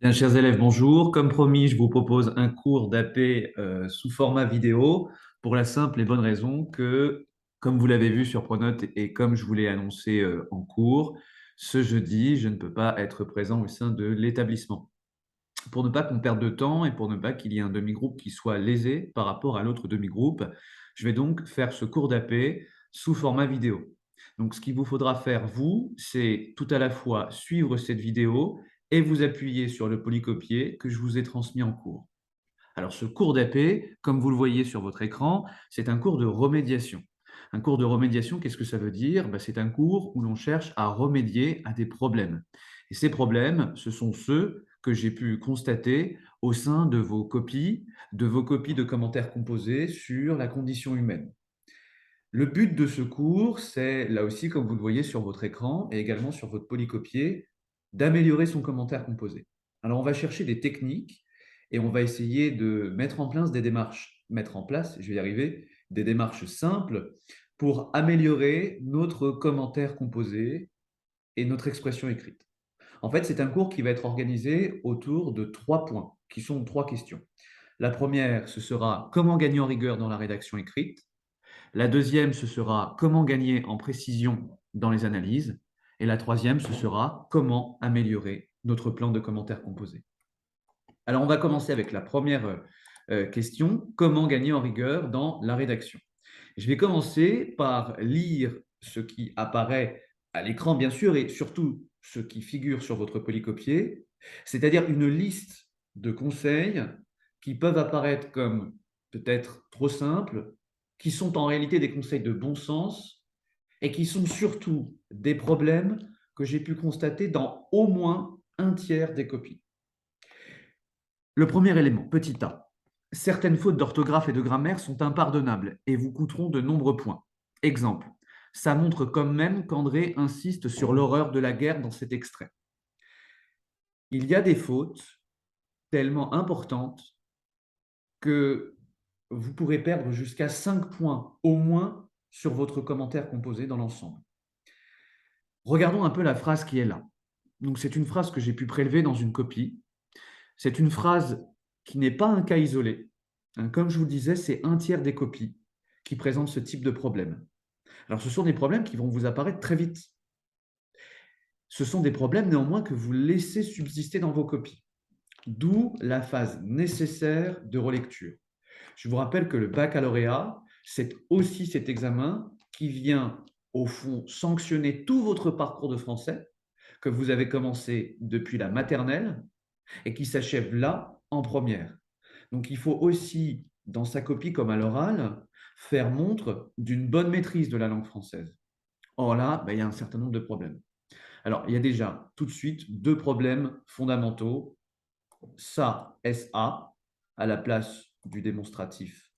Bien, chers élèves, bonjour. Comme promis, je vous propose un cours d'AP sous format vidéo pour la simple et bonne raison que, comme vous l'avez vu sur Pronote et comme je vous l'ai annoncé en cours, ce jeudi, je ne peux pas être présent au sein de l'établissement. Pour ne pas qu'on perde de temps et pour ne pas qu'il y ait un demi-groupe qui soit lésé par rapport à l'autre demi-groupe, je vais donc faire ce cours d'AP sous format vidéo. Donc, ce qu'il vous faudra faire, vous, c'est tout à la fois suivre cette vidéo et vous appuyer sur le polycopier que je vous ai transmis en cours. Alors, ce cours d'AP, comme vous le voyez sur votre écran, c'est un cours de remédiation. Un cours de remédiation, qu'est-ce que ça veut dire? C'est un cours où l'on cherche à remédier à des problèmes. Et ces problèmes, ce sont ceux que j'ai pu constater au sein de vos copies de commentaires composés sur la condition humaine. Le but de ce cours, c'est, là aussi, comme vous le voyez sur votre écran et également sur votre polycopier, d'améliorer son commentaire composé. Alors, on va chercher des techniques et on va essayer de mettre en place je vais y arriver, des démarches simples pour améliorer notre commentaire composé et notre expression écrite. En fait, c'est un cours qui va être organisé autour de 3 points, qui sont 3 questions. La première, ce sera comment gagner en rigueur dans la rédaction écrite. La deuxième, ce sera comment gagner en précision dans les analyses. Et la troisième, ce sera comment améliorer notre plan de commentaires composés. Alors, on va commencer avec la première question, comment gagner en rigueur dans la rédaction. Je vais commencer par lire ce qui apparaît à l'écran, bien sûr, et surtout ce qui figure sur votre polycopier, c'est-à-dire une liste de conseils qui peuvent apparaître comme peut-être trop simples, qui sont en réalité des conseils de bon sens et qui sont surtout des problèmes que j'ai pu constater dans au moins un tiers des copies. Le premier élément, petit a. Certaines fautes d'orthographe et de grammaire sont impardonnables et vous coûteront de nombreux points. Exemple, ça montre quand même qu'André insiste sur l'horreur de la guerre dans cet extrait. Il y a des fautes tellement importantes que vous pourrez perdre jusqu'à 5 points au moins sur votre commentaire composé dans l'ensemble. Regardons un peu la phrase qui est là. Donc, c'est une phrase que j'ai pu prélever dans une copie. C'est une phrase qui n'est pas un cas isolé. Comme je vous le disais, c'est un tiers des copies qui présentent ce type de problème. Alors, ce sont des problèmes qui vont vous apparaître très vite. Ce sont des problèmes néanmoins que vous laissez subsister dans vos copies. D'où la phase nécessaire de relecture. Je vous rappelle que le baccalauréat, c'est aussi cet examen qui vient, au fond, sanctionner tout votre parcours de français que vous avez commencé depuis la maternelle et qui s'achève là, en première. Donc, il faut aussi, dans sa copie comme à l'oral, faire montre d'une bonne maîtrise de la langue française. Or là, il y a un certain nombre de problèmes. Alors, il y a déjà tout de suite 2 problèmes fondamentaux. Ça, SA, à la place du démonstratif,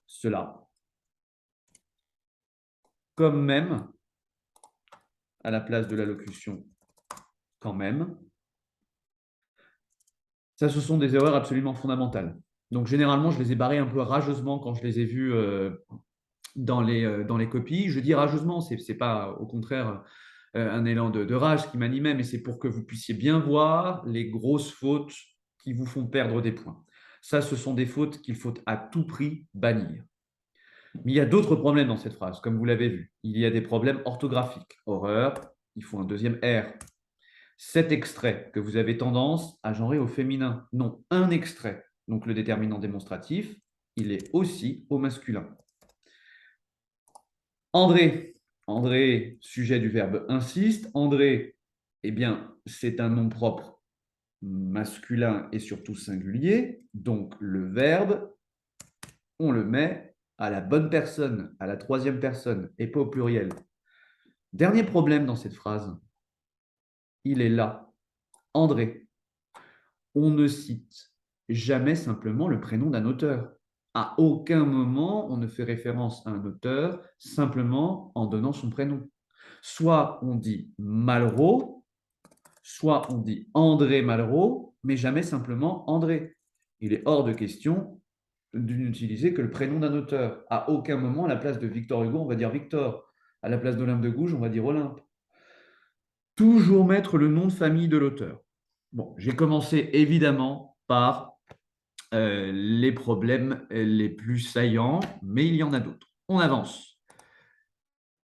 cela, comme même, à la place de la locution, quand même. Ça, ce sont des erreurs absolument fondamentales. Donc, généralement, je les ai barrées un peu rageusement quand je les ai vues dans les copies. Je dis rageusement, ce n'est pas au contraire un élan de rage qui m'animait, mais c'est pour que vous puissiez bien voir les grosses fautes qui vous font perdre des points. Ça, ce sont des fautes qu'il faut à tout prix bannir. Mais il y a d'autres problèmes dans cette phrase, comme vous l'avez vu. Il y a des problèmes orthographiques. Horreur, il faut un deuxième R. Cet extrait que vous avez tendance à genrer au féminin. Non, un extrait. Donc le déterminant démonstratif, il est aussi au masculin. André, André, sujet du verbe insiste. André, eh bien, c'est un nom propre masculin et surtout singulier. Donc le verbe, on le met à la bonne personne, à la troisième personne et pas au pluriel. Dernier problème dans cette phrase, il est là. André. On ne cite jamais simplement le prénom d'un auteur. À aucun moment, on ne fait référence à un auteur simplement en donnant son prénom. Soit on dit Malraux, soit on dit André Malraux, mais jamais simplement André. Il est hors de question de n'utiliser que le prénom d'un auteur. À aucun moment, à la place de Victor Hugo, on va dire Victor. À la place d'Olympe de Gouges, on va dire Olympe. Toujours mettre le nom de famille de l'auteur. Bon, j'ai commencé évidemment par les problèmes les plus saillants, mais il y en a d'autres. On avance.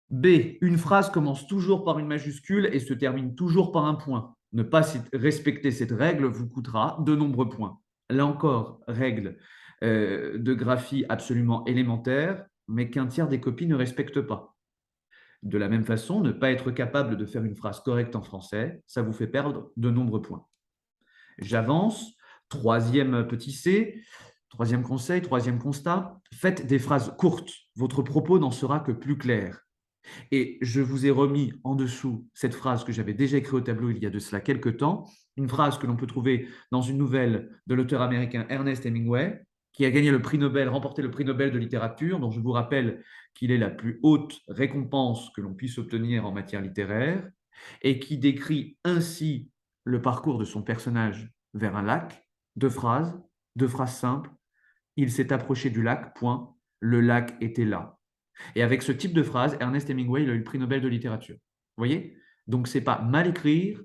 B, une phrase commence toujours par une majuscule et se termine toujours par un point. Ne pas respecter cette règle vous coûtera de nombreux points. Là encore, règle de graphie absolument élémentaire, mais qu'un tiers des copies ne respectent pas. De la même façon, ne pas être capable de faire une phrase correcte en français, ça vous fait perdre de nombreux points. J'avance. Troisième petit C, troisième conseil, troisième constat, faites des phrases courtes. Votre propos n'en sera que plus clair. Et je vous ai remis en dessous cette phrase que j'avais déjà écrite au tableau il y a de cela quelques temps, une phrase que l'on peut trouver dans une nouvelle de l'auteur américain Ernest Hemingway, qui a gagné le prix Nobel, remporté le prix Nobel de littérature, dont je vous rappelle qu'il est la plus haute récompense que l'on puisse obtenir en matière littéraire, et qui décrit ainsi le parcours de son personnage vers un lac, deux phrases simples. Il s'est approché du lac, point. Le lac était là. Et avec ce type de phrase, Ernest Hemingway il a eu le prix Nobel de littérature. Vous voyez? Donc, ce n'est pas mal écrire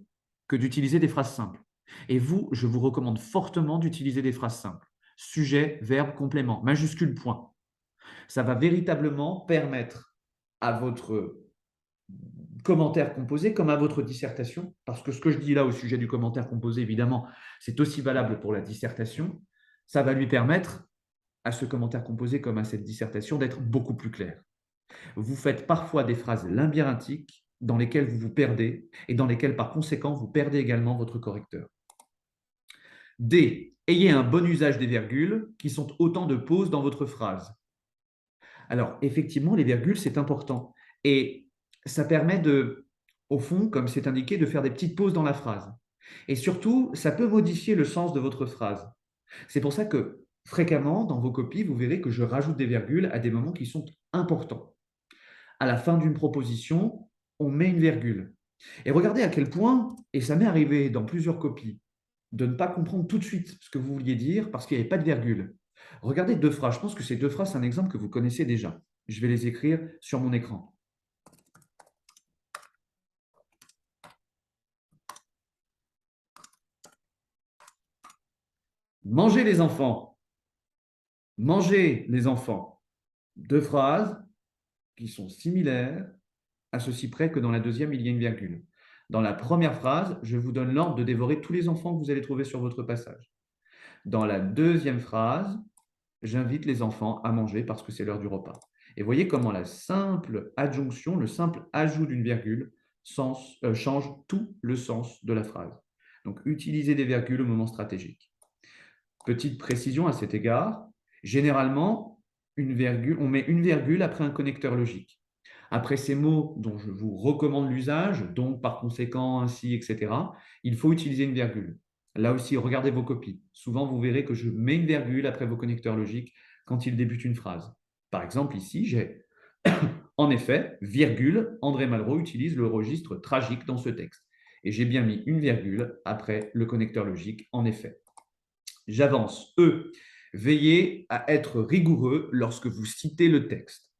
que d'utiliser des phrases simples. Et vous, je vous recommande fortement d'utiliser des phrases simples. Sujet, verbe, complément, majuscule, point. Ça va véritablement permettre à votre commentaire composé comme à votre dissertation, parce que ce que je dis là au sujet du commentaire composé, évidemment, c'est aussi valable pour la dissertation, ça va lui permettre à ce commentaire composé comme à cette dissertation d'être beaucoup plus clair. Vous faites parfois des phrases labyrinthiques dans lesquelles vous vous perdez et dans lesquelles, par conséquent, vous perdez également votre correcteur. D. Ayez un bon usage des virgules qui sont autant de pauses dans votre phrase. Alors, effectivement, les virgules, c'est important. Et ça permet de, au fond, comme c'est indiqué, de faire des petites pauses dans la phrase. Et surtout, ça peut modifier le sens de votre phrase. C'est pour ça que fréquemment, dans vos copies, vous verrez que je rajoute des virgules à des moments qui sont importants. À la fin d'une proposition, on met une virgule. Et regardez à quel point, et ça m'est arrivé dans plusieurs copies, de ne pas comprendre tout de suite ce que vous vouliez dire parce qu'il n'y avait pas de virgule. Regardez deux phrases. Je pense que ces deux phrases, c'est un exemple que vous connaissez déjà. Je vais les écrire sur mon écran. Mangez les enfants. Mangez les enfants. Deux phrases qui sont similaires, à ceci près que dans la deuxième, il y a une virgule. Dans la première phrase, je vous donne l'ordre de dévorer tous les enfants que vous allez trouver sur votre passage. Dans la deuxième phrase, j'invite les enfants à manger parce que c'est l'heure du repas. Et voyez comment la simple adjonction, le simple ajout d'une virgule change tout le sens de la phrase. Donc, utilisez des virgules au moment stratégique. Petite précision à cet égard, généralement, on met une virgule après un connecteur logique. Après ces mots dont je vous recommande l'usage, donc par conséquent, ainsi, etc., il faut utiliser une virgule. Là aussi, regardez vos copies. Souvent, vous verrez que je mets une virgule après vos connecteurs logiques quand il débute une phrase. Par exemple, ici, j'ai en effet, virgule, André Malraux utilise le registre tragique dans ce texte. Et j'ai bien mis une virgule après le connecteur logique, en effet. J'avance. E. Veillez à être rigoureux lorsque vous citez le texte.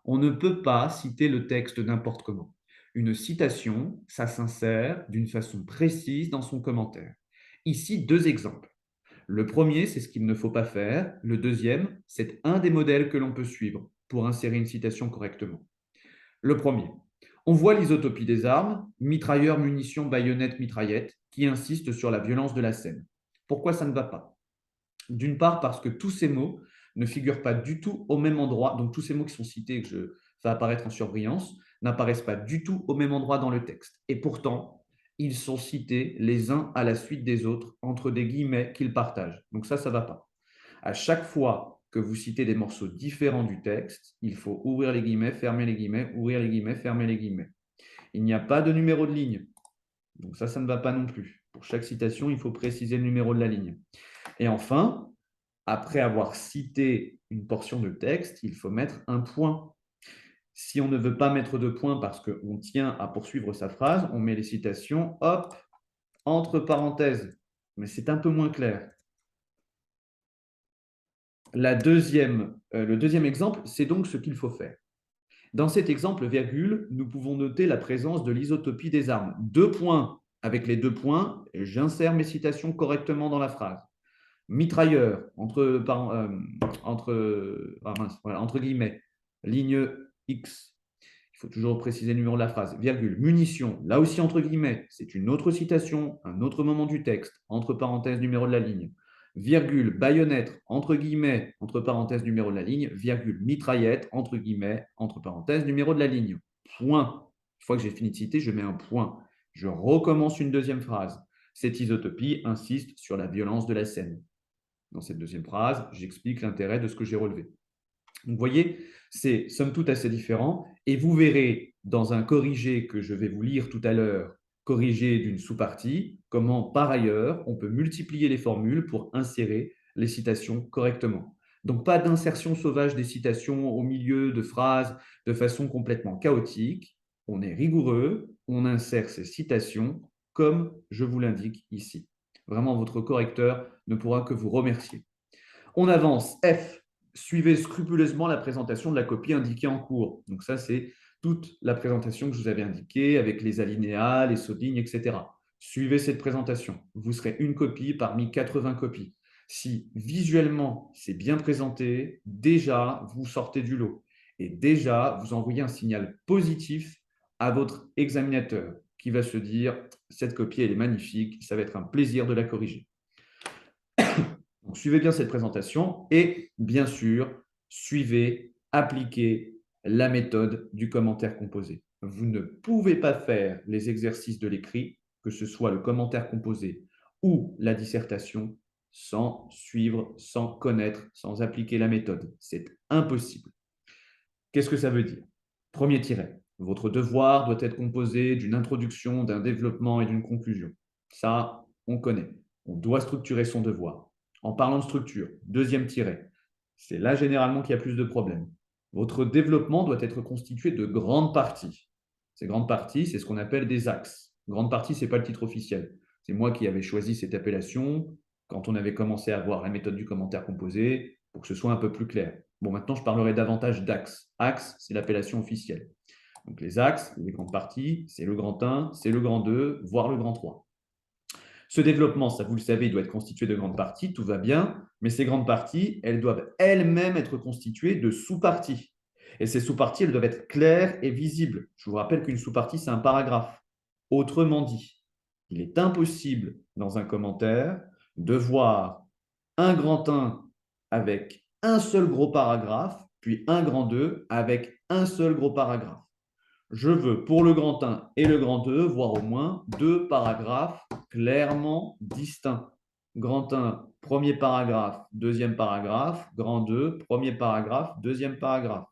On ne peut pas citer le texte n'importe comment. Une citation, ça s'insère d'une façon précise dans son commentaire. Ici, deux exemples. Le premier, c'est ce qu'il ne faut pas faire. Le deuxième, c'est un des modèles que l'on peut suivre pour insérer une citation correctement. Le premier, on voit l'isotopie des armes, mitrailleurs, munitions, baïonnettes, mitraillettes, qui insiste sur la violence de la scène. Pourquoi ça ne va pas? D'une part, parce que tous ces mots ne figurent pas du tout au même endroit, donc tous ces mots qui sont cités et que je fais apparaître en surbrillance n'apparaissent pas du tout au même endroit dans le texte. Et pourtant, ils sont cités les uns à la suite des autres entre des guillemets qu'ils partagent. Donc ça ne va pas. À chaque fois que vous citez des morceaux différents du texte, il faut ouvrir les guillemets, fermer les guillemets, ouvrir les guillemets, fermer les guillemets. Il n'y a pas de numéro de ligne. Donc ça ne va pas non plus. Pour chaque citation, il faut préciser le numéro de la ligne. Et enfin, après avoir cité une portion de texte, il faut mettre un point. Si on ne veut pas mettre de point parce qu'on tient à poursuivre sa phrase, on met les citations, hop, entre parenthèses. Mais c'est un peu moins clair. Le deuxième exemple, c'est donc ce qu'il faut faire. Dans cet exemple, virgule, nous pouvons noter la présence de l'isotopie des armes. Deux points. avec les deux points, j'insère mes citations correctement dans la phrase. Mitrailleur, entre guillemets, ligne X. Il faut toujours préciser le numéro de la phrase. Virgule, munition, là aussi entre guillemets, c'est une autre citation, un autre moment du texte, entre parenthèses, numéro de la ligne. Virgule, baïonnette, entre guillemets, entre parenthèses, numéro de la ligne. Virgule, mitraillette, entre guillemets, entre parenthèses, numéro de la ligne. Point. Une fois que j'ai fini de citer, je mets un point. Je recommence une deuxième phrase. Cette isotopie insiste sur la violence de la scène. Dans cette deuxième phrase, j'explique l'intérêt de ce que j'ai relevé. Donc, vous voyez, c'est somme toute assez différent. Et vous verrez dans un corrigé que je vais vous lire tout à l'heure, corrigé d'une sous-partie, comment par ailleurs on peut multiplier les formules pour insérer les citations correctement. Donc, pas d'insertion sauvage des citations au milieu de phrases de façon complètement chaotique. On est rigoureux, on insère ces citations comme je vous l'indique ici. Vraiment, votre correcteur ne pourra que vous remercier. On avance. F. Suivez scrupuleusement la présentation de la copie indiquée en cours. Donc ça, c'est toute la présentation que je vous avais indiquée avec les alinéas, les sautes-lignes, etc. Suivez cette présentation. Vous serez une copie parmi 80 copies. Si visuellement, c'est bien présenté, déjà, vous sortez du lot. Et déjà, vous envoyez un signal positif à votre examinateur qui va se dire, cette copie, elle est magnifique, ça va être un plaisir de la corriger. Donc, suivez bien cette présentation et bien sûr, suivez, appliquez la méthode du commentaire composé. Vous ne pouvez pas faire les exercices de l'écrit, que ce soit le commentaire composé ou la dissertation, sans suivre, sans connaître, sans appliquer la méthode. C'est impossible. Qu'est-ce que ça veut dire? Premier tiret. Votre devoir doit être composé d'une introduction, d'un développement et d'une conclusion. Ça, on connaît. On doit structurer son devoir. En parlant de structure, deuxième tiret. C'est là généralement qu'il y a plus de problèmes. Votre développement doit être constitué de grandes parties. Ces grandes parties, c'est ce qu'on appelle des axes. Grande partie, ce n'est pas le titre officiel. C'est moi qui avais choisi cette appellation quand on avait commencé à voir la méthode du commentaire composé pour que ce soit un peu plus clair. Bon, maintenant, je parlerai davantage d'axes. Axe, c'est l'appellation officielle. Donc, les axes, les grandes parties, c'est le grand 1, c'est le grand 2, voire le grand 3. Ce développement, ça vous le savez, il doit être constitué de grandes parties, tout va bien, mais ces grandes parties, elles doivent elles-mêmes être constituées de sous-parties. Et ces sous-parties, elles doivent être claires et visibles. Je vous rappelle qu'une sous-partie, c'est un paragraphe. Autrement dit, il est impossible dans un commentaire de voir un grand 1 avec un seul gros paragraphe, puis un grand 2 avec un seul gros paragraphe. Je veux pour le grand 1 et le grand 2 voir au moins deux paragraphes clairement distincts. Grand 1, premier paragraphe, deuxième paragraphe. Grand 2, premier paragraphe, deuxième paragraphe.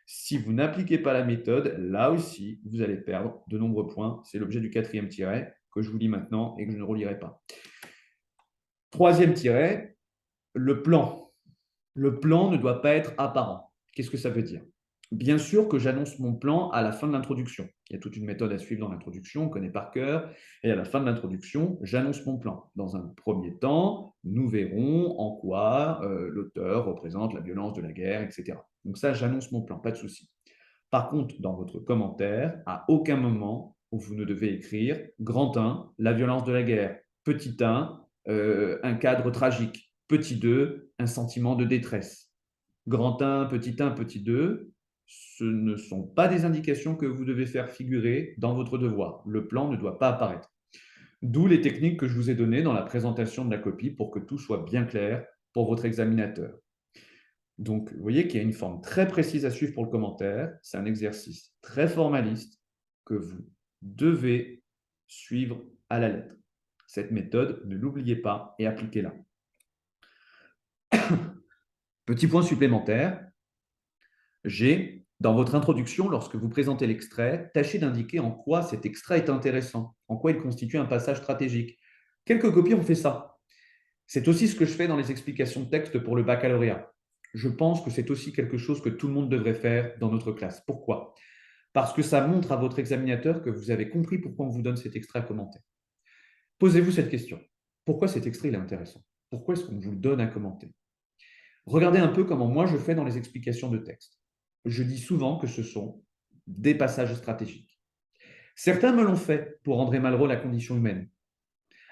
Si vous n'appliquez pas la méthode, là aussi, vous allez perdre de nombreux points. C'est l'objet du quatrième tiret que je vous lis maintenant et que je ne relirai pas. Troisième tiret, le plan. Le plan ne doit pas être apparent. Qu'est-ce que ça veut dire? Bien sûr que j'annonce mon plan à la fin de l'introduction. Il y a toute une méthode à suivre dans l'introduction, on connaît par cœur. Et à la fin de l'introduction, j'annonce mon plan. Dans un premier temps, nous verrons en quoi l'auteur représente la violence de la guerre, etc. Donc ça, j'annonce mon plan, pas de souci. Par contre, dans votre commentaire, à aucun moment, vous ne devez écrire grand 1, la violence de la guerre, petit 1, un cadre tragique, petit 2, un sentiment de détresse. Grand 1, petit 2, ce ne sont pas des indications que vous devez faire figurer dans votre devoir. Le plan ne doit pas apparaître. D'où les techniques que je vous ai données dans la présentation de la copie pour que tout soit bien clair pour votre examinateur. Donc, vous voyez qu'il y a une forme très précise à suivre pour le commentaire. C'est un exercice très formaliste que vous devez suivre à la lettre. Cette méthode, ne l'oubliez pas et appliquez-la. Petit point supplémentaire, dans votre introduction, lorsque vous présentez l'extrait, tâchez d'indiquer en quoi cet extrait est intéressant, en quoi il constitue un passage stratégique. Quelques copies ont fait ça. C'est aussi ce que je fais dans les explications de texte pour le baccalauréat. Je pense que c'est aussi quelque chose que tout le monde devrait faire dans notre classe. Pourquoi? Parce que ça montre à votre examinateur que vous avez compris pourquoi on vous donne cet extrait à commenter. Posez-vous cette question. Pourquoi cet extrait est intéressant? Pourquoi est-ce qu'on vous le donne à commenter? Regardez un peu comment moi je fais dans les explications de texte. Je dis souvent que ce sont des passages stratégiques. Certains me l'ont fait pour André Malraux, La condition humaine,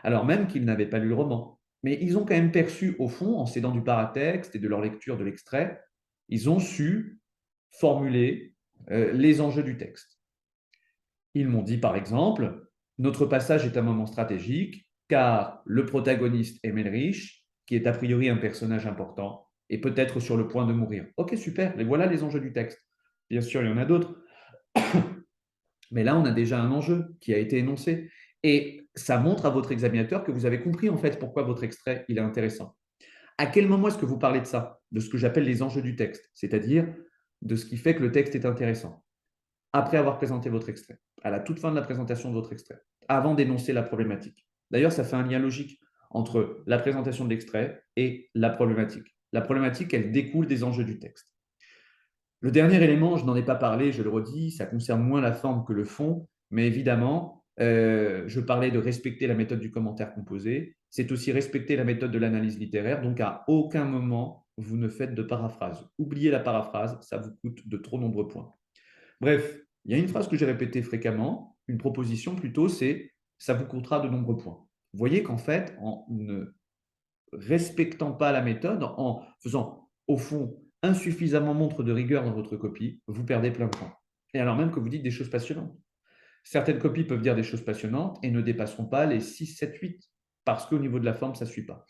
alors même qu'ils n'avaient pas lu le roman. Mais ils ont quand même perçu, au fond, en s'aidant du paratexte et de leur lecture de l'extrait, ils ont su formuler les enjeux du texte. Ils m'ont dit, par exemple, notre passage est un moment stratégique, car le protagoniste Emmelrich, qui est a priori un personnage important, est peut-être sur le point de mourir. Ok, super, et voilà les enjeux du texte. Bien sûr, il y en a d'autres, mais là, on a déjà un enjeu qui a été énoncé. Et ça montre à votre examinateur que vous avez compris en fait pourquoi votre extrait il est intéressant. À quel moment est-ce que vous parlez de ça? De ce que j'appelle les enjeux du texte, c'est-à-dire de ce qui fait que le texte est intéressant. Après avoir présenté votre extrait, à la toute fin de la présentation de votre extrait, avant d'énoncer la problématique. D'ailleurs, ça fait un lien logique entre la présentation de l'extrait et la problématique. La problématique, elle découle des enjeux du texte. Le dernier élément, je n'en ai pas parlé, je le redis, ça concerne moins la forme que le fond, mais évidemment, je parlais de respecter la méthode du commentaire composé, c'est aussi respecter la méthode de l'analyse littéraire, donc à aucun moment vous ne faites de paraphrase. Oubliez la paraphrase, ça vous coûte de trop nombreux points. Bref, il y a une phrase que j'ai répétée fréquemment, une proposition plutôt, c'est ça vous coûtera de nombreux points. Vous voyez qu'en fait, en ne respectant pas la méthode, en faisant au fond insuffisamment montre de rigueur dans votre copie, vous perdez plein de points. Et alors même que vous dites des choses passionnantes. Certaines copies peuvent dire des choses passionnantes et ne dépasseront pas les 6, 7, 8, parce qu'au niveau de la forme, ça ne suit pas.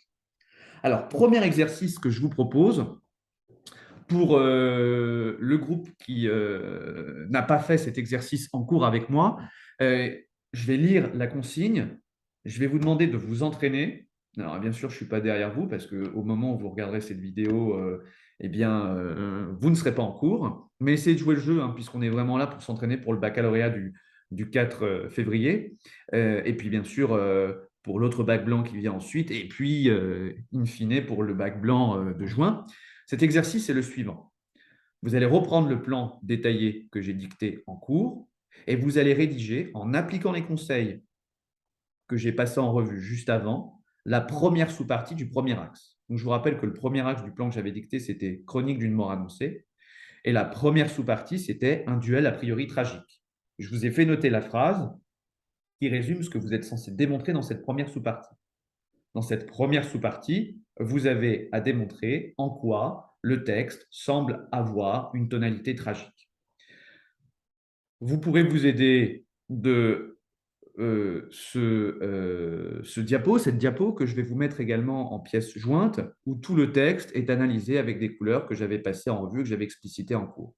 Alors, premier exercice que je vous propose, pour le groupe qui n'a pas fait cet exercice en cours avec moi, je vais lire la consigne, je vais vous demander de vous entraîner. Alors, bien sûr, je ne suis pas derrière vous parce qu'au moment où vous regarderez cette vidéo, eh bien, vous ne serez pas en cours. Mais essayez de jouer le jeu, hein, puisqu'on est vraiment là pour s'entraîner pour le baccalauréat du 4 février. Et puis, bien sûr, pour l'autre bac blanc qui vient ensuite. Et puis, in fine, pour le bac blanc de juin. Cet exercice est le suivant. Vous allez reprendre le plan détaillé que j'ai dicté en cours et vous allez rédiger, en appliquant les conseils que j'ai passés en revue juste avant, la première sous-partie du premier axe. Donc, je vous rappelle que le premier axe du plan que j'avais dicté, c'était chronique d'une mort annoncée. Et la première sous-partie, c'était un duel a priori tragique. Je vous ai fait noter la phrase qui résume ce que vous êtes censé démontrer dans cette première sous-partie. Dans cette première sous-partie, vous avez à démontrer en quoi le texte semble avoir une tonalité tragique. Vous pourrez vous aider de cette diapo que je vais vous mettre également en pièce jointe, où tout le texte est analysé avec des couleurs que j'avais passées en revue, que j'avais explicitées en cours.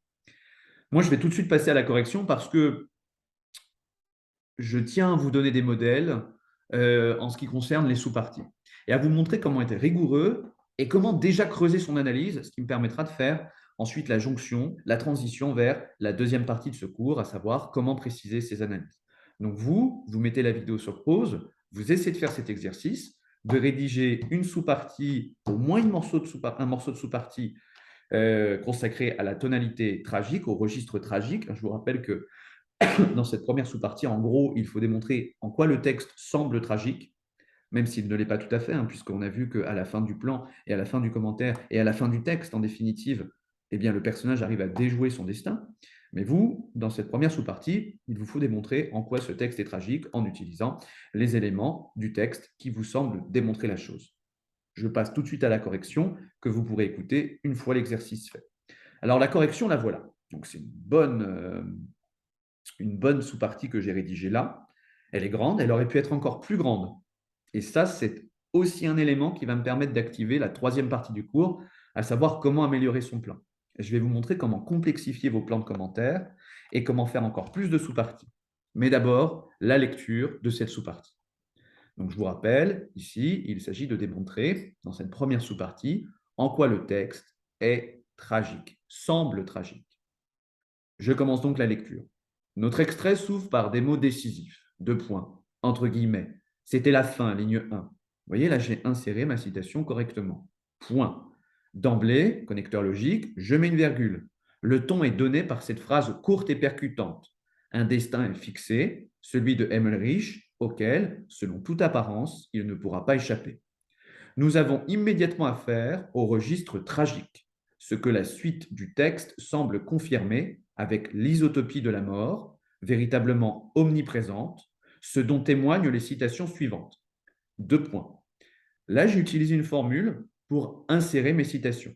Moi, je vais tout de suite passer à la correction parce que je tiens à vous donner des modèles en ce qui concerne les sous-parties et à vous montrer comment être rigoureux et comment déjà creuser son analyse, ce qui me permettra de faire ensuite la jonction, la transition vers la deuxième partie de ce cours, à savoir comment préciser ces analyses. Donc vous mettez la vidéo sur pause, vous essayez de faire cet exercice, de rédiger une sous-partie, au moins un morceau de sous-partie consacré à la tonalité tragique, au registre tragique. Je vous rappelle que dans cette première sous-partie, en gros, il faut démontrer en quoi le texte semble tragique, même s'il ne l'est pas tout à fait, hein, puisqu'on a vu qu'à la fin du plan et à la fin du commentaire et à la fin du texte, en définitive, eh bien, le personnage arrive à déjouer son destin. Mais vous, dans cette première sous-partie, il vous faut démontrer en quoi ce texte est tragique en utilisant les éléments du texte qui vous semblent démontrer la chose. Je passe tout de suite à la correction que vous pourrez écouter une fois l'exercice fait. Alors la correction, la voilà. Donc c'est une bonne sous-partie que j'ai rédigée là. Elle est grande, elle aurait pu être encore plus grande. Et ça, c'est aussi un élément qui va me permettre d'activer la troisième partie du cours, à savoir comment améliorer son plan. Je vais vous montrer comment complexifier vos plans de commentaires et comment faire encore plus de sous-parties. Mais d'abord, la lecture de cette sous-partie. Donc, je vous rappelle, ici, il s'agit de démontrer, dans cette première sous-partie, en quoi le texte est tragique, semble tragique. Je commence donc la lecture. Notre extrait s'ouvre par des mots décisifs, deux points, entre guillemets. C'était la fin, ligne 1. Vous voyez, là, j'ai inséré ma citation correctement. Point. D'emblée, connecteur logique, je mets une virgule. Le ton est donné par cette phrase courte et percutante. Un destin est fixé, celui de Emmelrich, auquel, selon toute apparence, il ne pourra pas échapper. Nous avons immédiatement affaire au registre tragique, ce que la suite du texte semble confirmer avec l'isotopie de la mort, véritablement omniprésente, ce dont témoignent les citations suivantes. 2 points. Là, j'ai utilisé une formule pour insérer mes citations.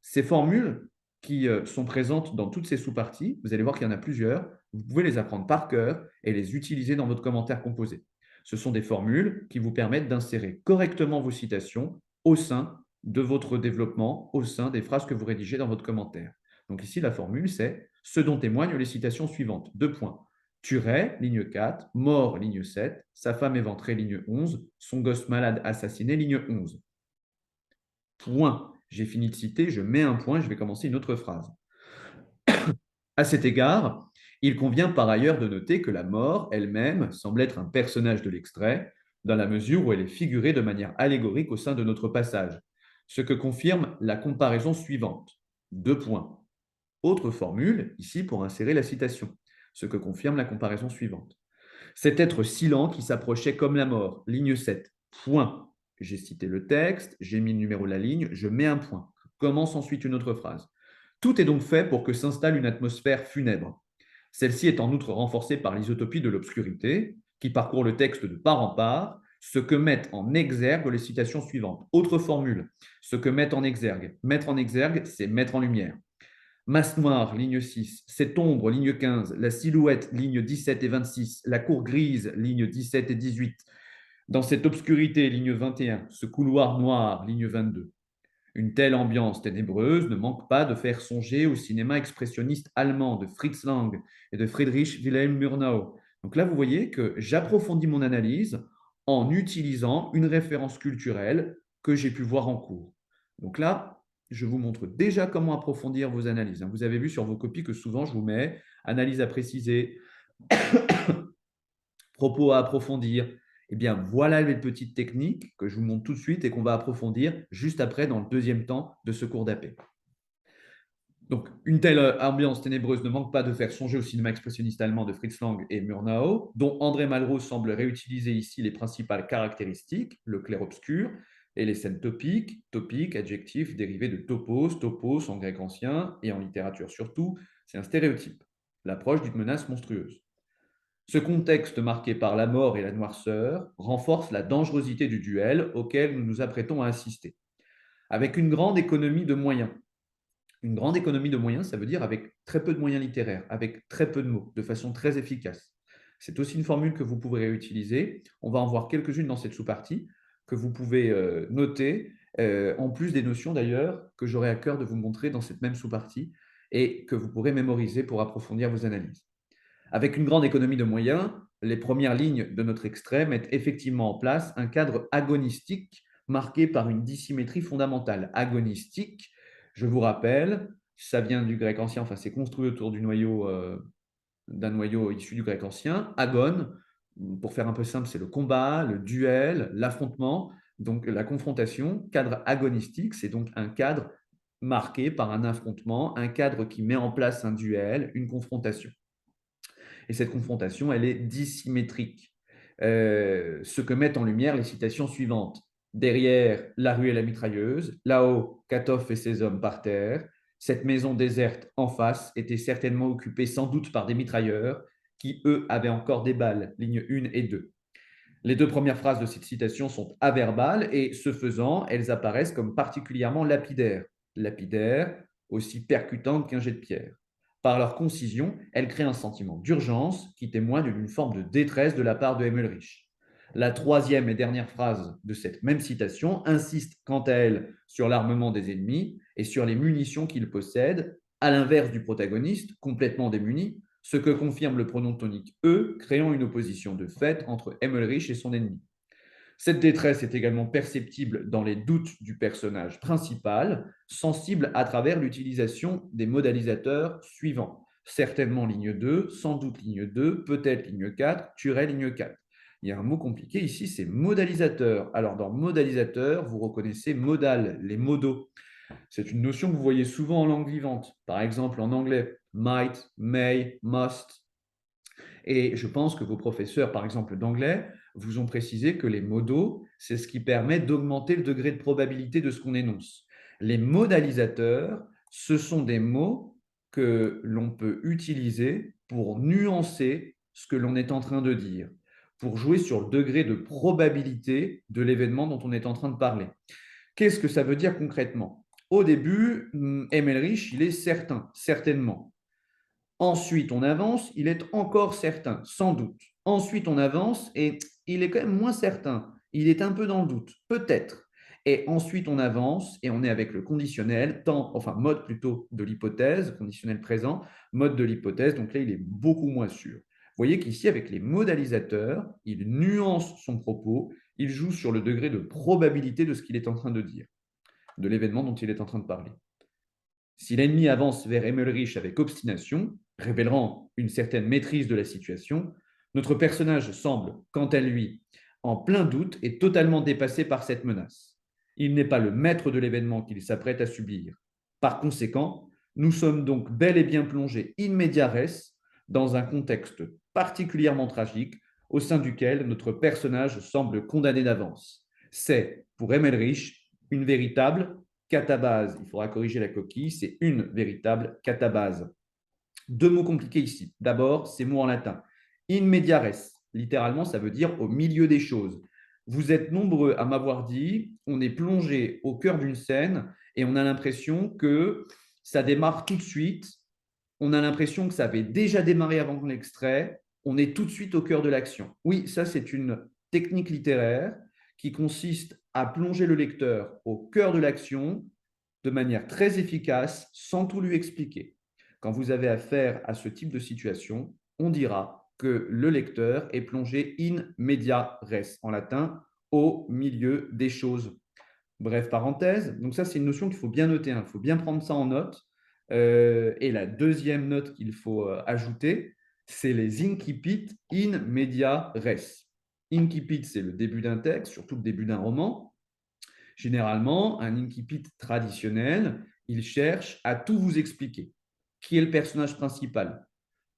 Ces formules qui sont présentes dans toutes ces sous-parties, vous allez voir qu'il y en a plusieurs, vous pouvez les apprendre par cœur et les utiliser dans votre commentaire composé. Ce sont des formules qui vous permettent d'insérer correctement vos citations au sein de votre développement, au sein des phrases que vous rédigez dans votre commentaire. Donc ici, la formule, c'est « ce dont témoignent les citations suivantes ». 2 points. Tuerait, ligne 4, mort, ligne 7, sa femme éventrée, ligne 11, son gosse malade assassiné, ligne 11. Point. J'ai fini de citer, je mets un point, je vais commencer une autre phrase. À cet égard, il convient par ailleurs de noter que la mort elle-même semble être un personnage de l'extrait, dans la mesure où elle est figurée de manière allégorique au sein de notre passage, ce que confirme la comparaison suivante. 2 points. Autre formule, ici pour insérer la citation, ce que confirme la comparaison suivante. Cet être silent qui s'approchait comme la mort, ligne 7, point. J'ai cité le texte, j'ai mis le numéro de la ligne, je mets un point. Je commence ensuite une autre phrase. Tout est donc fait pour que s'installe une atmosphère funèbre. Celle-ci est en outre renforcée par l'isotopie de l'obscurité, qui parcourt le texte de part en part, ce que mettent en exergue les citations suivantes. Autre formule, ce que mettent en exergue. Mettre en exergue, c'est mettre en lumière. Masse noire, ligne 6, cette ombre, ligne 15, la silhouette, ligne 17 et 26, la cour grise, ligne 17 et 18, dans cette obscurité, ligne 21, ce couloir noir, ligne 22. Une telle ambiance ténébreuse ne manque pas de faire songer au cinéma expressionniste allemand de Fritz Lang et de Friedrich Wilhelm Murnau. Donc là, vous voyez que j'approfondis mon analyse en utilisant une référence culturelle que j'ai pu voir en cours. Donc là, je vous montre déjà comment approfondir vos analyses. Vous avez vu sur vos copies que souvent, je vous mets analyse à préciser, propos à approfondir. Eh bien, voilà les petites techniques que je vous montre tout de suite et qu'on va approfondir juste après dans le deuxième temps de ce cours d'AP. Donc, une telle ambiance ténébreuse ne manque pas de faire songer au cinéma expressionniste allemand de Fritz Lang et Murnau, dont André Malraux semble réutiliser ici les principales caractéristiques, le clair-obscur et les scènes topiques, topique, adjectif dérivé de topos, topos en grec ancien et en littérature surtout, c'est un stéréotype, l'approche d'une menace monstrueuse. Ce contexte marqué par la mort et la noirceur renforce la dangerosité du duel auquel nous nous apprêtons à assister. Avec une grande économie de moyens. Une grande économie de moyens, ça veut dire avec très peu de moyens littéraires, avec très peu de mots, de façon très efficace. C'est aussi une formule que vous pouvez réutiliser. On va en voir quelques-unes dans cette sous-partie que vous pouvez noter, en plus des notions d'ailleurs que j'aurai à cœur de vous montrer dans cette même sous-partie et que vous pourrez mémoriser pour approfondir vos analyses. Avec une grande économie de moyens, les premières lignes de notre extrait mettent effectivement en place un cadre agonistique marqué par une dissymétrie fondamentale. Agonistique, je vous rappelle, ça vient du grec ancien, enfin c'est construit autour d'un noyau issu du grec ancien. Agon, pour faire un peu simple, c'est le combat, le duel, l'affrontement, donc la confrontation. Cadre agonistique, c'est donc un cadre marqué par un affrontement, un cadre qui met en place un duel, une confrontation. Et cette confrontation, elle est dissymétrique. Ce que mettent en lumière les citations suivantes. Derrière, la rue et la mitrailleuse. Là-haut, Katov et ses hommes par terre. Cette maison déserte en face était certainement occupée sans doute par des mitrailleurs qui, eux, avaient encore des balles, lignes 1 et 2. Les deux premières phrases de cette citation sont averbales et, ce faisant, elles apparaissent comme particulièrement lapidaires. Lapidaires, aussi percutantes qu'un jet de pierre. Par leur concision, elles créent un sentiment d'urgence qui témoigne d'une forme de détresse de la part de Hemmelrich. La troisième et dernière phrase de cette même citation insiste quant à elle sur l'armement des ennemis et sur les munitions qu'ils possèdent, à l'inverse du protagoniste, complètement démuni, ce que confirme le pronom tonique E, créant une opposition de fait entre Hemmelrich et son ennemi. Cette détresse est également perceptible dans les doutes du personnage principal, sensible à travers l'utilisation des modalisateurs suivants. Certainement ligne 2, sans doute ligne 2, peut-être ligne 4, tuerait ligne 4. Il y a un mot compliqué ici, c'est modalisateur. Alors dans modalisateur, vous reconnaissez modal, les modaux. C'est une notion que vous voyez souvent en langue vivante. Par exemple en anglais, might, may, must. Et je pense que vos professeurs, par exemple d'anglais, vous ont précisé que les modaux, c'est ce qui permet d'augmenter le degré de probabilité de ce qu'on énonce. Les modalisateurs, ce sont des mots que l'on peut utiliser pour nuancer ce que l'on est en train de dire, pour jouer sur le degré de probabilité de l'événement dont on est en train de parler. Qu'est-ce que ça veut dire concrètement? Au début, Emmerich, il est certain, certainement. Ensuite, on avance, il est encore certain, sans doute. Ensuite, on avance et il est quand même moins certain. Il est un peu dans le doute, peut-être. Et ensuite, on avance et on est avec le conditionnel, mode plutôt de l'hypothèse, conditionnel présent, mode de l'hypothèse. Donc là, il est beaucoup moins sûr. Vous voyez qu'ici, avec les modalisateurs, il nuance son propos, il joue sur le degré de probabilité de ce qu'il est en train de dire, de l'événement dont il est en train de parler. Si l'ennemi avance vers Emmelrich avec obstination, révélant une certaine maîtrise de la situation, notre personnage semble, quant à lui, en plein doute et totalement dépassé par cette menace. Il n'est pas le maître de l'événement qu'il s'apprête à subir. Par conséquent, nous sommes donc bel et bien plongés in media res dans un contexte particulièrement tragique au sein duquel notre personnage semble condamné d'avance. C'est, pour Emmelrich, une véritable catabase. Il faudra corriger la coquille, c'est une véritable catabase. Deux mots compliqués ici. D'abord, ces mots en latin. In media res, littéralement, ça veut dire au milieu des choses. Vous êtes nombreux à m'avoir dit, on est plongé au cœur d'une scène et on a l'impression que ça démarre tout de suite. On a l'impression que ça avait déjà démarré avant l'extrait. On est tout de suite au cœur de l'action. Oui, ça, c'est une technique littéraire qui consiste à plonger le lecteur au cœur de l'action de manière très efficace sans tout lui expliquer. Quand vous avez affaire à ce type de situation, on dira que le lecteur est plongé in media res, en latin, au milieu des choses. Bref, parenthèse. Donc ça, c'est une notion qu'il faut bien noter, il faut bien prendre ça en note. Et la deuxième note qu'il faut ajouter, c'est les incipit in media res. Incipit, c'est le début d'un texte, surtout le début d'un roman. Généralement, un incipit traditionnel, il cherche à tout vous expliquer. Qui est le personnage principal?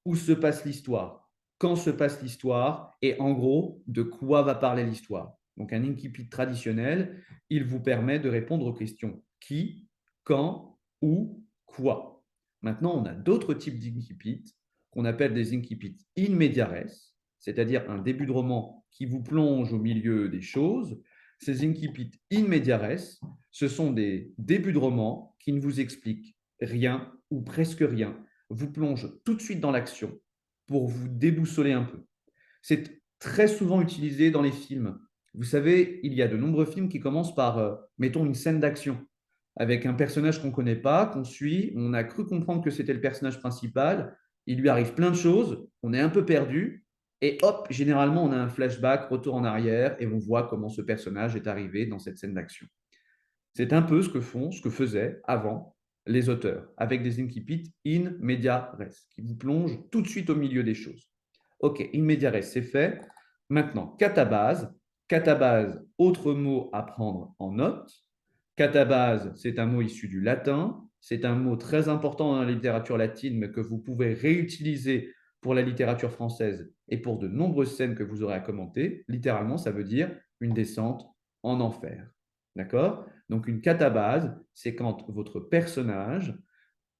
Où se passe l'histoire? Quand se passe l'histoire? Et en gros, de quoi va parler l'histoire? Donc un incipit traditionnel, il vous permet de répondre aux questions qui, quand, où, quoi. Maintenant, on a d'autres types d'incipit qu'on appelle des incipits in media res, c'est-à-dire un début de roman qui vous plonge au milieu des choses. Ces incipit in media res, ce sont des débuts de roman qui ne vous expliquent rien ou presque rien, vous plongent tout de suite dans l'action pour vous déboussoler un peu. C'est très souvent utilisé dans les films. Vous savez, il y a de nombreux films qui commencent par, mettons, une scène d'action avec un personnage qu'on ne connaît pas, qu'on suit. On a cru comprendre que c'était le personnage principal. Il lui arrive plein de choses. On est un peu perdu. Et hop, généralement, on a un flashback, retour en arrière, et on voit comment ce personnage est arrivé dans cette scène d'action. C'est un peu ce que faisaient avant les auteurs, avec des incipits in media res, qui vous plongent tout de suite au milieu des choses. Ok, in media res, c'est fait. Maintenant, catabase. Catabase, autre mot à prendre en note. Catabase, c'est un mot issu du latin. C'est un mot très important dans la littérature latine, mais que vous pouvez réutiliser pour la littérature française et pour de nombreuses scènes que vous aurez à commenter. Littéralement, ça veut dire une descente en enfer. D'accord? Donc, une catabase, c'est quand votre personnage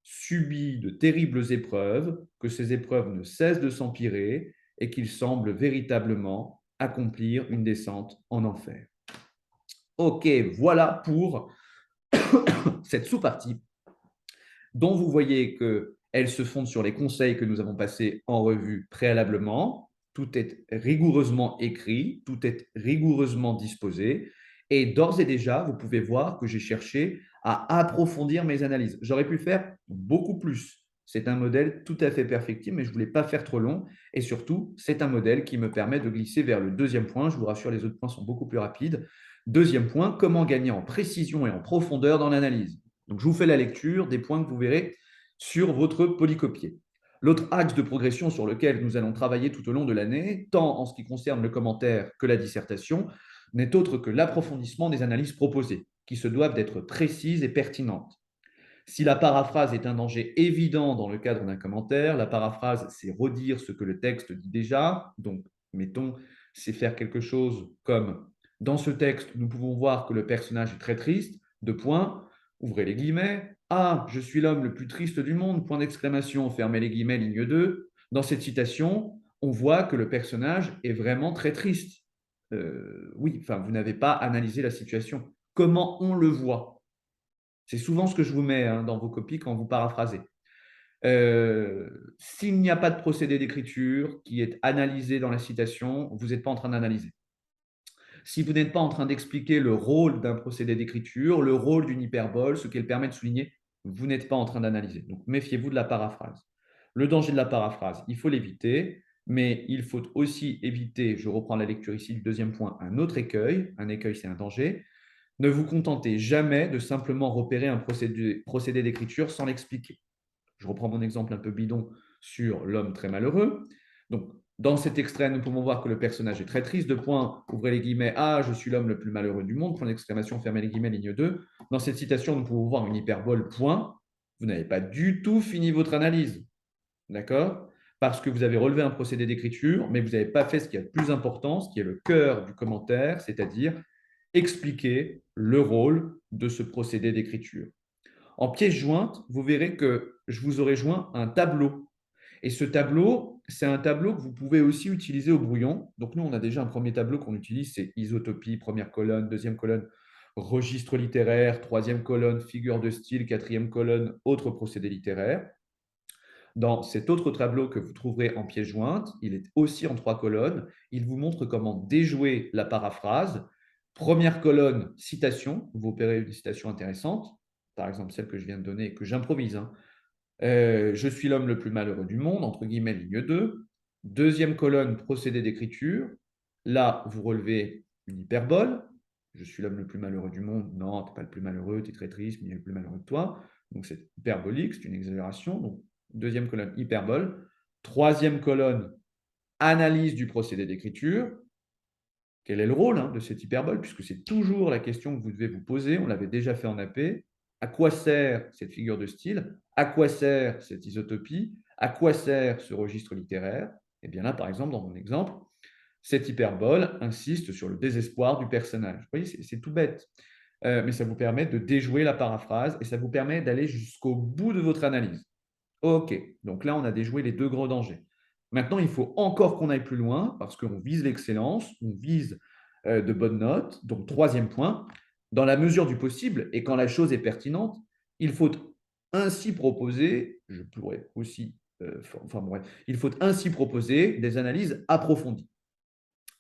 subit de terribles épreuves, que ces épreuves ne cessent de s'empirer et qu'il semble véritablement accomplir une descente en enfer. Ok, voilà pour cette sous-partie dont vous voyez qu'elle se fonde sur les conseils que nous avons passés en revue préalablement. Tout est rigoureusement écrit, tout est rigoureusement disposé. Et d'ores et déjà, vous pouvez voir que j'ai cherché à approfondir mes analyses. J'aurais pu faire beaucoup plus. C'est un modèle tout à fait perfectible, mais je ne voulais pas faire trop long. Et surtout, c'est un modèle qui me permet de glisser vers le deuxième point. Je vous rassure, les autres points sont beaucoup plus rapides. Deuxième point, comment gagner en précision et en profondeur dans l'analyse. Donc, je vous fais la lecture des points que vous verrez sur votre polycopier. L'autre axe de progression sur lequel nous allons travailler tout au long de l'année, tant en ce qui concerne le commentaire que la dissertation, n'est autre que l'approfondissement des analyses proposées, qui se doivent d'être précises et pertinentes. Si la paraphrase est un danger évident dans le cadre d'un commentaire, la paraphrase, c'est redire ce que le texte dit déjà. Donc, mettons, c'est faire quelque chose comme dans ce texte, nous pouvons voir que le personnage est très triste, deux points, ouvrez les guillemets. Ah, je suis l'homme le plus triste du monde, point d'exclamation, fermez les guillemets, ligne 2. Dans cette citation, on voit que le personnage est vraiment très triste. Oui, enfin, vous n'avez pas analysé la situation. Comment on le voit? C'est souvent ce que je vous mets dans vos copies quand vous paraphrasez. S'il n'y a pas de procédé d'écriture qui est analysé dans la citation, vous n'êtes pas en train d'analyser. Si vous n'êtes pas en train d'expliquer le rôle d'un procédé d'écriture, le rôle d'une hyperbole, ce qu'elle permet de souligner, vous n'êtes pas en train d'analyser. Donc, méfiez-vous de la paraphrase. Le danger de la paraphrase, il faut l'éviter, mais il faut aussi éviter, je reprends la lecture ici du deuxième point, un autre écueil. Un écueil, c'est un danger. Ne vous contentez jamais de simplement repérer un procédé d'écriture sans l'expliquer. Je reprends mon exemple un peu bidon sur l'homme très malheureux. Donc, dans cet extrait, nous pouvons voir que le personnage est très triste. De point, ouvrez les guillemets, ah, je suis l'homme le plus malheureux du monde, point d'exclamation, fermez les guillemets, ligne 2. Dans cette citation, nous pouvons voir une hyperbole, point. Vous n'avez pas du tout fini votre analyse. D'accord? Parce que vous avez relevé un procédé d'écriture, mais vous n'avez pas fait ce qui est le plus important, ce qui est le cœur du commentaire, c'est-à-dire expliquer le rôle de ce procédé d'écriture. En pièce jointe, vous verrez que je vous aurai joint un tableau. Et ce tableau, c'est un tableau que vous pouvez aussi utiliser au brouillon. Donc nous, on a déjà un premier tableau qu'on utilise, c'est isotopie, première colonne, deuxième colonne, registre littéraire, troisième colonne, figure de style, quatrième colonne, autre procédé littéraire. Dans cet autre tableau que vous trouverez en pièce jointe, il est aussi en 3 colonnes. Il vous montre comment déjouer la paraphrase. Première colonne, citation. Vous opérez une citation intéressante, par exemple celle que je viens de donner et que j'improvise. Je suis l'homme le plus malheureux du monde, entre guillemets, ligne 2. Deuxième colonne, procédé d'écriture. Là, vous relevez une hyperbole. Je suis l'homme le plus malheureux du monde. Non, tu n'es pas le plus malheureux, tu es très triste, mais il y a le plus malheureux que toi. Donc, c'est hyperbolique, c'est une exagération. Donc, deuxième colonne, hyperbole. Troisième colonne, analyse du procédé d'écriture. Quel est le rôle de cette hyperbole? Puisque c'est toujours la question que vous devez vous poser. On l'avait déjà fait en AP. À quoi sert cette figure de style? À quoi sert cette isotopie? À quoi sert ce registre littéraire? Et bien là, par exemple, dans mon exemple, cette hyperbole insiste sur le désespoir du personnage. Vous voyez, c'est tout bête. Mais ça vous permet de déjouer la paraphrase et ça vous permet d'aller jusqu'au bout de votre analyse. OK, donc là, on a déjoué les deux gros dangers. Maintenant, il faut encore qu'on aille plus loin parce qu'on vise l'excellence, on vise de bonnes notes. Donc, troisième point, dans la mesure du possible et quand la chose est pertinente, il faut ainsi proposer, je pourrais aussi, enfin bref, il faut ainsi proposer des analyses approfondies.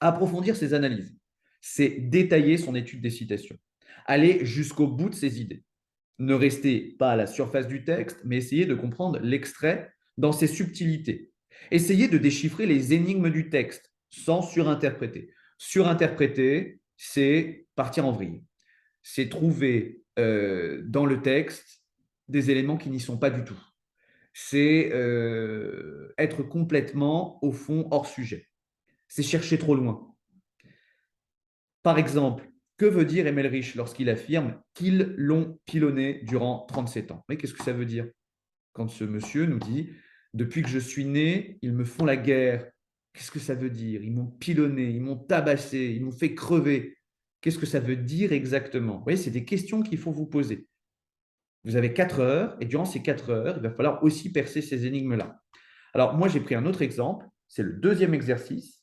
Approfondir ses analyses, c'est détailler son étude des citations, aller jusqu'au bout de ses idées. Ne restez pas à la surface du texte, mais essayez de comprendre l'extrait dans ses subtilités. Essayez de déchiffrer les énigmes du texte sans surinterpréter. Surinterpréter, c'est partir en vrille. C'est trouver dans le texte des éléments qui n'y sont pas du tout. C'est être complètement, au fond, hors sujet. C'est chercher trop loin. Par exemple, que veut dire Emmelrich lorsqu'il affirme qu'ils l'ont pilonné durant 37 ans? Mais qu'est-ce que ça veut dire? Quand ce monsieur nous dit « Depuis que je suis né, ils me font la guerre ». Qu'est-ce que ça veut dire? Ils m'ont pilonné, ils m'ont tabassé, ils m'ont fait crever. Qu'est-ce que ça veut dire exactement? Vous voyez, c'est des questions qu'il faut vous poser. Vous avez 4 heures et durant ces 4 heures, il va falloir aussi percer ces énigmes-là. Alors moi, j'ai pris un autre exemple. C'est le deuxième exercice.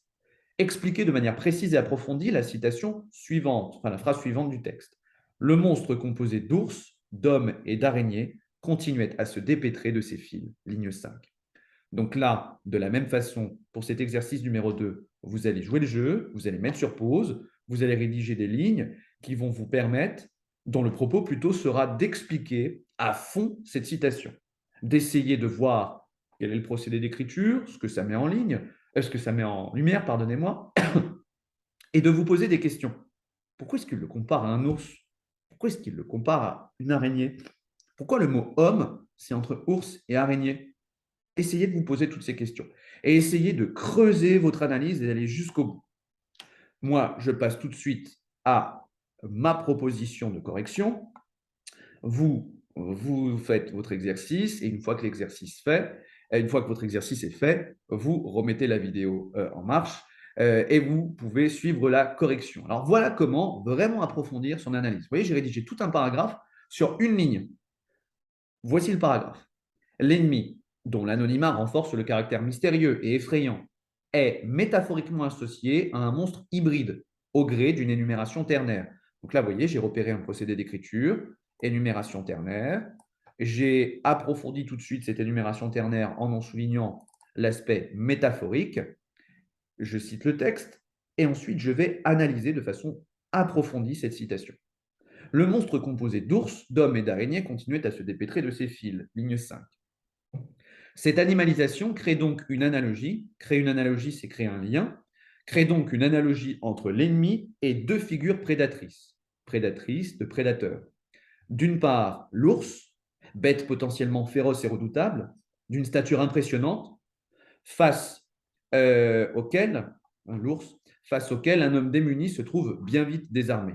Expliquer de manière précise et approfondie la citation suivante, enfin la phrase suivante du texte. Le monstre composé d'ours, d'hommes et d'araignées continuait à se dépêtrer de ses fils. Ligne 5. Donc là, de la même façon, pour cet exercice numéro 2, vous allez jouer le jeu, vous allez mettre sur pause, vous allez rédiger des lignes qui vont vous permettre, dont le propos plutôt sera d'expliquer à fond cette citation, d'essayer de voir quel est le procédé d'écriture, ce que ça met en ligne, ce que ça met en lumière, pardonnez-moi, et de vous poser des questions. Pourquoi est-ce qu'il le compare à un ours? Pourquoi est-ce qu'il le compare à une araignée? Pourquoi le mot homme, c'est entre ours et araignée? Essayez de vous poser toutes ces questions et essayez de creuser votre analyse et d'aller jusqu'au bout. Moi, je passe tout de suite à ma proposition de correction. Vous faites votre exercice et une fois que votre exercice est fait, vous remettez la vidéo en marche et vous pouvez suivre la correction. Alors voilà comment vraiment approfondir son analyse. Vous voyez, j'ai rédigé tout un paragraphe sur une ligne. Voici le paragraphe. L'ennemi dont l'anonymat renforce le caractère mystérieux et effrayant, est métaphoriquement associé à un monstre hybride au gré d'une énumération ternaire. Donc là, vous voyez, j'ai repéré un procédé d'écriture, énumération ternaire. J'ai approfondi tout de suite cette énumération ternaire en soulignant l'aspect métaphorique. Je cite le texte et ensuite je vais analyser de façon approfondie cette citation. Le monstre composé d'ours, d'hommes et d'araignées continuait à se dépêtrer de ses fils. Ligne 5. Cette animalisation crée donc une analogie. Créer une analogie, c'est créer un lien. Crée donc une analogie entre l'ennemi et deux figures prédatrices. Prédatrices de prédateurs. D'une part, l'ours, bête potentiellement féroce et redoutable, d'une stature impressionnante, face auquel, l'ours, face auquel un homme démuni se trouve bien vite désarmé.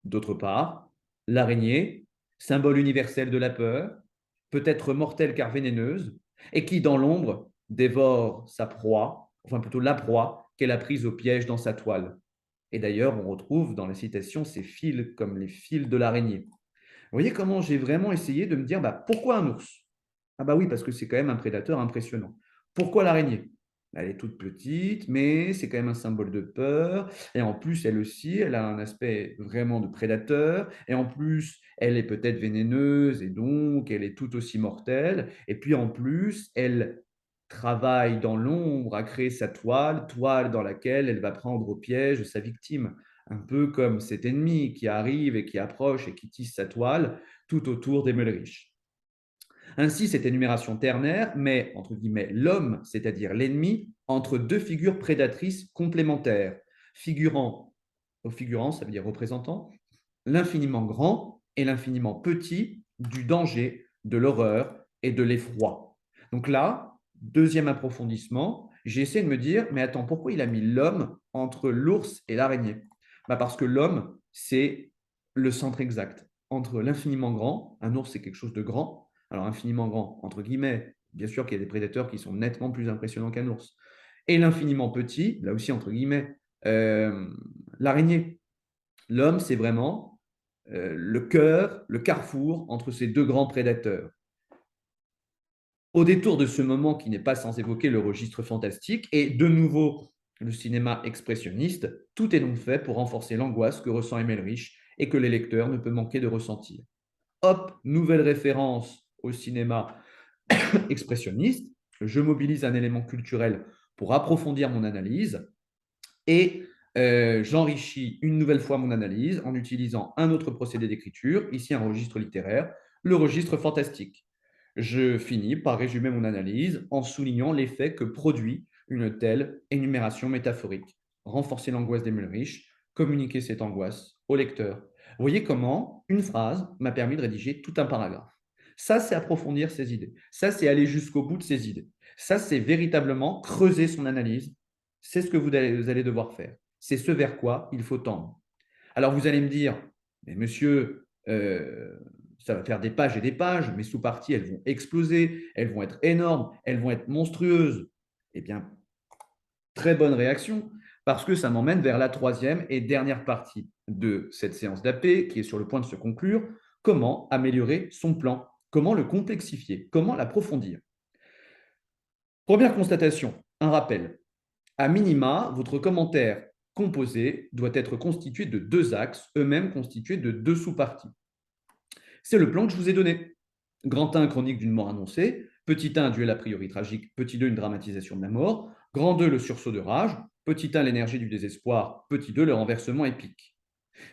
D'autre part, l'araignée, symbole universel de la peur, peut être mortelle car vénéneuse, et qui, dans l'ombre, dévore sa proie, enfin plutôt la proie qu'elle a prise au piège dans sa toile. Et d'ailleurs, on retrouve dans la citation ces fils comme les fils de l'araignée. Vous voyez comment j'ai vraiment essayé de me dire pourquoi un ours? Ah bah oui, parce que c'est quand même un prédateur impressionnant. Pourquoi l'araignée? Elle est toute petite, mais c'est quand même un symbole de peur. Et en plus, elle aussi, elle a un aspect vraiment de prédateur. Et en plus, elle est peut-être vénéneuse et donc elle est tout aussi mortelle. Et puis en plus, elle travaille dans l'ombre à créer sa toile, toile dans laquelle elle va prendre au piège sa victime. Un peu comme cet ennemi qui arrive et qui approche et qui tisse sa toile tout autour d'Emmelrich. Ainsi, cette énumération ternaire met, entre guillemets, l'homme, c'est-à-dire l'ennemi, entre deux figures prédatrices complémentaires, figurant, ça veut dire représentant, l'infiniment grand et l'infiniment petit du danger, de l'horreur et de l'effroi. Donc là, deuxième approfondissement, j'ai essayé de me dire, mais attends, pourquoi il a mis l'homme entre l'ours et l'araignée? Parce que l'homme, c'est le centre exact entre l'infiniment grand, un ours c'est quelque chose de grand, alors infiniment grand, entre guillemets, bien sûr qu'il y a des prédateurs qui sont nettement plus impressionnants qu'un ours, et l'infiniment petit, là aussi entre guillemets, l'araignée. L'homme, c'est vraiment le cœur, le carrefour entre ces deux grands prédateurs. Au détour de ce moment qui n'est pas sans évoquer le registre fantastique et de nouveau le cinéma expressionniste, tout est donc fait pour renforcer l'angoisse que ressent Emmerich et que les lecteurs ne peuvent manquer de ressentir. Hop, nouvelle référence au cinéma expressionniste, je mobilise un élément culturel pour approfondir mon analyse et j'enrichis une nouvelle fois mon analyse en utilisant un autre procédé d'écriture, ici un registre littéraire, le registre fantastique. Je finis par résumer mon analyse en soulignant l'effet que produit une telle énumération métaphorique. Renforcer l'angoisse d'Emmerich, communiquer cette angoisse au lecteur. Vous voyez comment une phrase m'a permis de rédiger tout un paragraphe. Ça, c'est approfondir ses idées. Ça, c'est aller jusqu'au bout de ses idées. Ça, c'est véritablement creuser son analyse. C'est ce que vous allez devoir faire. C'est ce vers quoi il faut tendre. Alors, vous allez me dire, mais monsieur, ça va faire des pages et des pages, mes sous-parties, elles vont exploser, elles vont être énormes, elles vont être monstrueuses. Eh bien, très bonne réaction, parce que ça m'emmène vers la troisième et dernière partie de cette séance d'AP, qui est sur le point de se conclure. Comment améliorer son plan? Comment le complexifier? Comment l'approfondir? Première constatation, un rappel. À minima, votre commentaire composé doit être constitué de deux axes, eux-mêmes constitués de deux sous-parties. C'est le plan que je vous ai donné. Grand 1, chronique d'une mort annoncée. Petit 1, duel a priori tragique. Petit 2, une dramatisation de la mort. Grand 2, le sursaut de rage. Petit 1, l'énergie du désespoir. Petit 2, le renversement épique.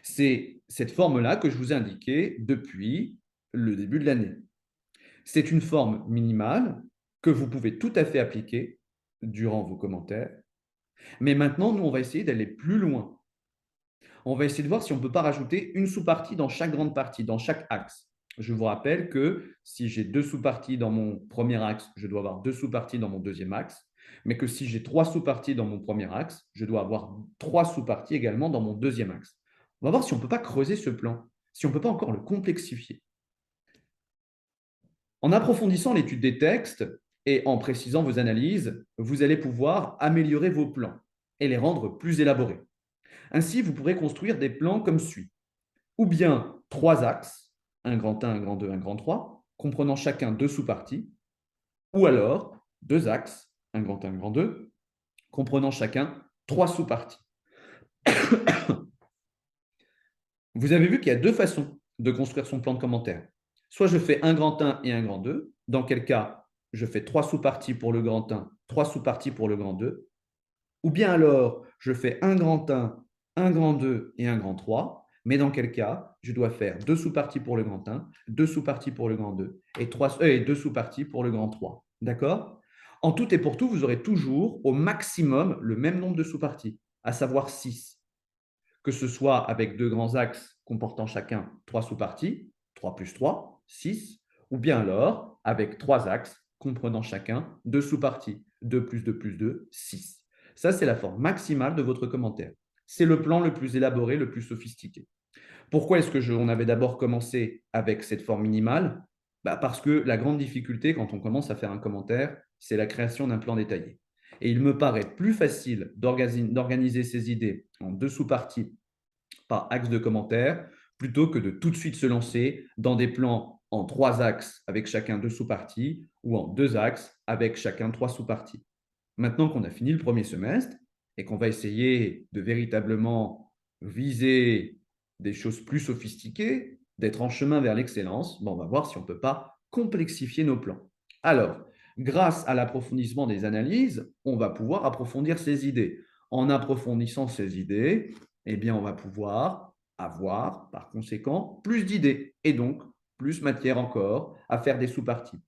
C'est cette forme-là que je vous ai indiquée depuis le début de l'année. C'est une forme minimale que vous pouvez tout à fait appliquer durant vos commentaires. Mais maintenant, nous, on va essayer d'aller plus loin. On va essayer de voir si on ne peut pas rajouter une sous-partie dans chaque grande partie, dans chaque axe. Je vous rappelle que si j'ai deux sous-parties dans mon premier axe, je dois avoir deux sous-parties dans mon deuxième axe, mais que si j'ai trois sous-parties dans mon premier axe, je dois avoir trois sous-parties également dans mon deuxième axe. On va voir si on ne peut pas creuser ce plan, si on ne peut pas encore le complexifier. En approfondissant l'étude des textes et en précisant vos analyses, vous allez pouvoir améliorer vos plans et les rendre plus élaborés. Ainsi, vous pourrez construire des plans comme suit. Ou bien trois axes, un grand 1, un grand 2, un grand 3, comprenant chacun deux sous-parties, Ou alors, deux axes, un grand 1, un grand 2, comprenant chacun trois sous-parties. Vous avez vu qu'il y a deux façons de construire son plan de commentaire. Soit je fais un grand 1 et un grand 2, dans quel cas je fais trois sous-parties pour le grand 1, trois sous-parties pour le grand 2, ou bien alors je fais un grand 1, un grand 2 et un grand 3, mais dans quel cas je dois faire deux sous-parties pour le grand 1, deux sous-parties pour le grand 2 et deux sous-parties pour le grand 3. D'accord? En tout et pour tout, vous aurez toujours au maximum le même nombre de sous-parties, à savoir 6, que ce soit avec deux grands axes comportant chacun trois sous-parties, 3 plus 3, 6, ou bien alors avec trois axes comprenant chacun deux sous-parties, 2 plus 2, 6. Ça, c'est la forme maximale de votre commentaire. C'est le plan le plus élaboré, le plus sophistiqué. Pourquoi est-ce qu'on avait d'abord commencé avec cette forme minimale? Parce que la grande difficulté quand on commence à faire un commentaire, c'est la création d'un plan détaillé. Et il me paraît plus facile d'organiser ces idées en deux sous-parties par axe de commentaire plutôt que de tout de suite se lancer dans des plans en trois axes avec chacun deux sous-parties ou en deux axes avec chacun trois sous-parties. Maintenant qu'on a fini le premier semestre et qu'on va essayer de véritablement viser des choses plus sophistiquées, d'être en chemin vers l'excellence, on va voir si on ne peut pas complexifier nos plans. Alors, grâce à l'approfondissement des analyses, on va pouvoir approfondir ces idées. En approfondissant ces idées, eh bien, on va pouvoir avoir, par conséquent, plus d'idées et donc plus matière encore à faire des sous-parties.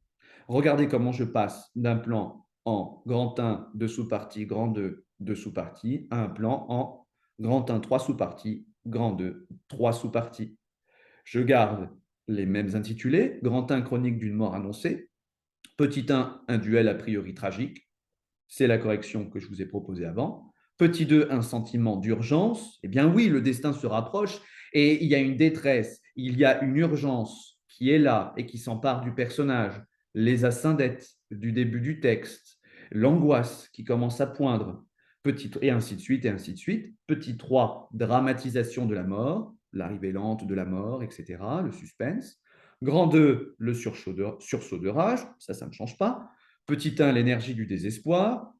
Regardez comment je passe d'un plan en grand 1, deux sous-parties, grand 2, deux sous-parties, à un plan en grand 1, trois sous-parties, grand 2, trois sous-parties. Je garde les mêmes intitulés, grand 1, chronique d'une mort annoncée, petit 1, un duel a priori tragique, c'est la correction que je vous ai proposée avant. Petit 2, un sentiment d'urgence. Eh bien oui, le destin se rapproche et il y a une détresse, il y a une urgence qui est là et qui s'empare du personnage. Les ascendètes du début du texte, l'angoisse qui commence à poindre, et ainsi de suite, et ainsi de suite. Petit 3, dramatisation de la mort, l'arrivée lente de la mort, etc., le suspense. Grand 2, le sursaut de rage, ça ne change pas. Petit 1, l'énergie du désespoir.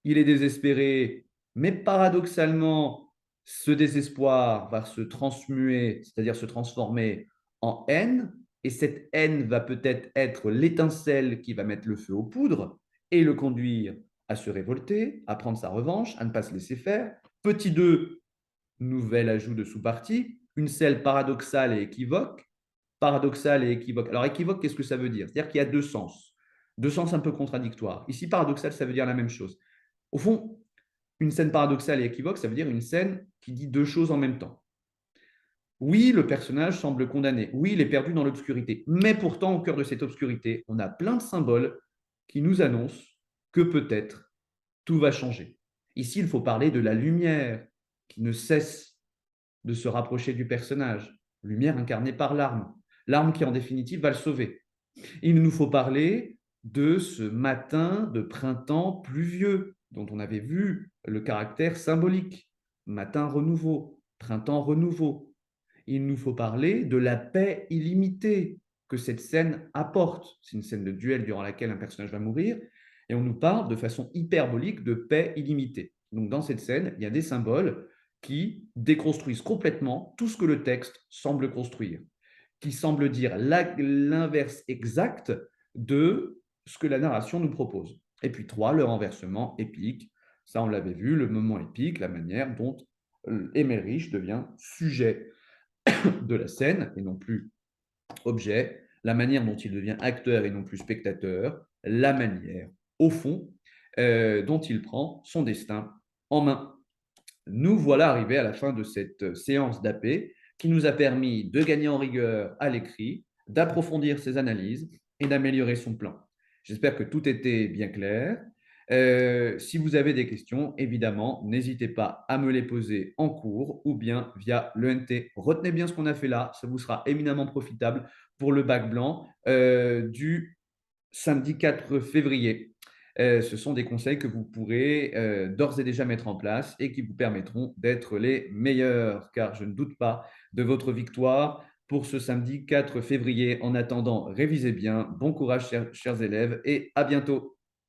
Il est désespéré, mais paradoxalement, ce désespoir va se transmuer, c'est-à-dire se transformer en haine, et cette haine va peut-être être l'étincelle qui va mettre le feu aux poudres et le conduire à se révolter, à prendre sa revanche, à ne pas se laisser faire. Petit 2, nouvel ajout de sous-partie, une selle paradoxale et équivoque. Paradoxale et équivoque. Alors, équivoque, qu'est-ce que ça veut dire? C'est-à-dire qu'il y a deux sens un peu contradictoires. Ici, paradoxal, ça veut dire la même chose. Au fond, une scène paradoxale et équivoque, ça veut dire une scène qui dit deux choses en même temps. Oui, le personnage semble condamné. Oui, il est perdu dans l'obscurité. Mais pourtant, au cœur de cette obscurité, on a plein de symboles qui nous annoncent que peut-être tout va changer. Ici, il faut parler de la lumière qui ne cesse de se rapprocher du personnage. Lumière incarnée par l'arme. L'arme qui, en définitive, va le sauver. Il nous faut parler de ce matin de printemps pluvieux, dont on avait vu le caractère symbolique. Matin renouveau, printemps renouveau. Il nous faut parler de la paix illimitée que cette scène apporte. C'est une scène de duel durant laquelle un personnage va mourir, et on nous parle de façon hyperbolique de paix illimitée. Donc dans cette scène, il y a des symboles qui déconstruisent complètement tout ce que le texte semble construire, qui semble dire l'inverse exact de ce que la narration nous propose. Et puis 3, le renversement épique. Ça, on l'avait vu, le moment épique, la manière dont Emmerich devient sujet de la scène et non plus objet, la manière dont il devient acteur et non plus spectateur, la manière, au fond, dont il prend son destin en main. Nous voilà arrivés à la fin de cette séance d'AP qui nous a permis de gagner en rigueur à l'écrit, d'approfondir ses analyses et d'améliorer son plan. J'espère que tout était bien clair. Si vous avez des questions, évidemment, n'hésitez pas à me les poser en cours ou bien via l'ENT. Retenez bien ce qu'on a fait là, ça vous sera éminemment profitable pour le bac blanc du samedi 4 février. Ce sont des conseils que vous pourrez d'ores et déjà mettre en place et qui vous permettront d'être les meilleurs, car je ne doute pas de votre victoire pour ce samedi 4 février. En attendant, révisez bien. Bon courage, chers élèves, et à bientôt.